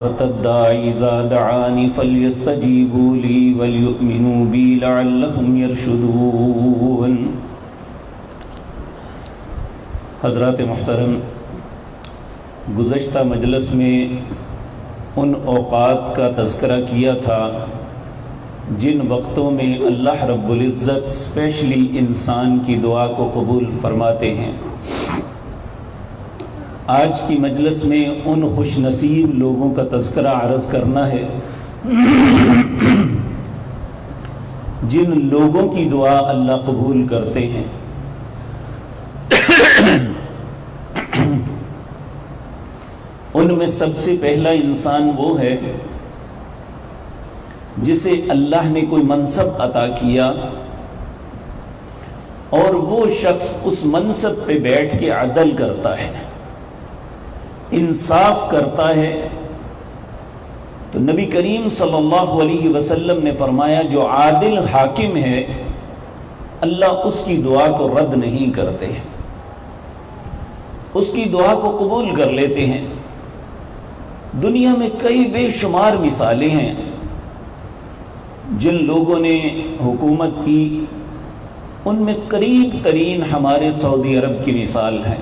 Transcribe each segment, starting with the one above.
الداعي إذا دعاني فليستجيبوا لي وليؤمنوا بي لعلهم يرشدون۔ حضرات محترم، گزشتہ مجلس میں ان اوقات کا تذکرہ کیا تھا جن وقتوں میں اللہ رب العزت اسپیشلی انسان کی دعا کو قبول فرماتے ہیں۔ آج کی مجلس میں ان خوش نصیب لوگوں کا تذکرہ عرض کرنا ہے جن لوگوں کی دعا اللہ قبول کرتے ہیں۔ ان میں سب سے پہلا انسان وہ ہے جسے اللہ نے کوئی منصب عطا کیا اور وہ شخص اس منصب پہ بیٹھ کے عدل کرتا ہے، انصاف کرتا ہے۔ تو نبی کریم صلی اللہ علیہ وسلم نے فرمایا جو عادل حاکم ہے اللہ اس کی دعا کو رد نہیں کرتے، اس کی دعا کو قبول کر لیتے ہیں۔ دنیا میں کئی بے شمار مثالیں ہیں جن لوگوں نے حکومت کی، ان میں قریب ترین ہمارے سعودی عرب کی مثال ہے۔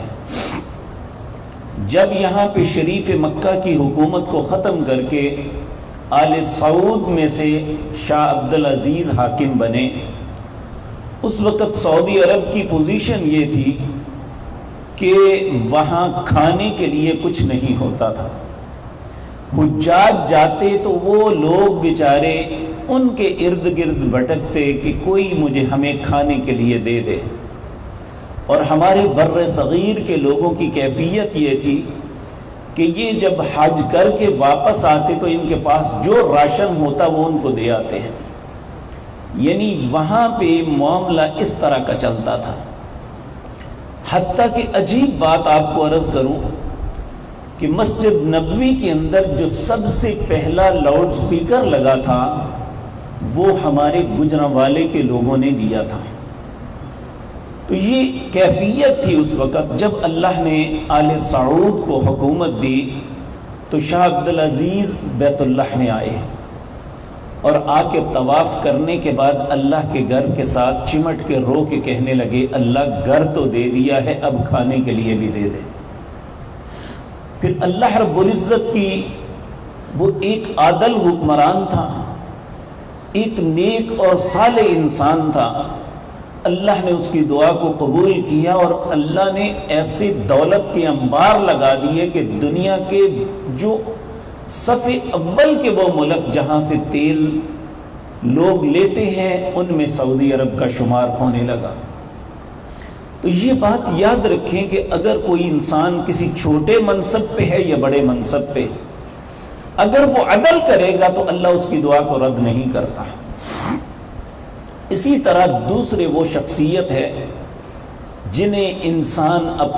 جب یہاں پہ شریف مکہ کی حکومت کو ختم کر کے آل سعود میں سے شاہ عبدالعزیز حاکم بنے، اس وقت سعودی عرب کی پوزیشن یہ تھی کہ وہاں کھانے کے لیے کچھ نہیں ہوتا تھا۔ حجاج جاتے تو وہ لوگ بیچارے ان کے ارد گرد بھٹکتے کہ کوئی ہمیں کھانے کے لیے دے دے۔ اور ہمارے بر صغیر کے لوگوں کی کیفیت یہ تھی کہ یہ جب حج کر کے واپس آتے تو ان کے پاس جو راشن ہوتا وہ ان کو دے آتے ہیں، یعنی وہاں پہ معاملہ اس طرح کا چلتا تھا۔ حتیٰ کہ عجیب بات آپ کو عرض کروں کہ مسجد نبوی کے اندر جو سب سے پہلا لاؤڈ سپیکر لگا تھا وہ ہمارے گجرانوالے کے لوگوں نے دیا تھا۔ تو یہ کیفیت تھی اس وقت۔ جب اللہ نے آل سعود کو حکومت دی تو شاہ عبدالعزیز بیت اللہ میں آئے اور آ کے طواف کرنے کے بعد اللہ کے گھر کے ساتھ چمٹ کے رو کے کہنے لگے اللہ گھر تو دے دیا ہے، اب کھانے کے لیے بھی دے دے۔ پھر اللہ رب العزت کی وہ ایک عادل حکمران تھا، ایک نیک اور صالح انسان تھا، اللہ نے اس کی دعا کو قبول کیا اور اللہ نے ایسے دولت کے انبار لگا دیے کہ دنیا کے جو صف اول کے وہ ملک جہاں سے تیل لوگ لیتے ہیں ان میں سعودی عرب کا شمار ہونے لگا۔ تو یہ بات یاد رکھیں کہ اگر کوئی انسان کسی چھوٹے منصب پہ ہے یا بڑے منصب پہ، اگر وہ عدل کرے گا تو اللہ اس کی دعا کو رد نہیں کرتا۔ اسی طرح دوسرے وہ شخصیت ہے جنہیں انسان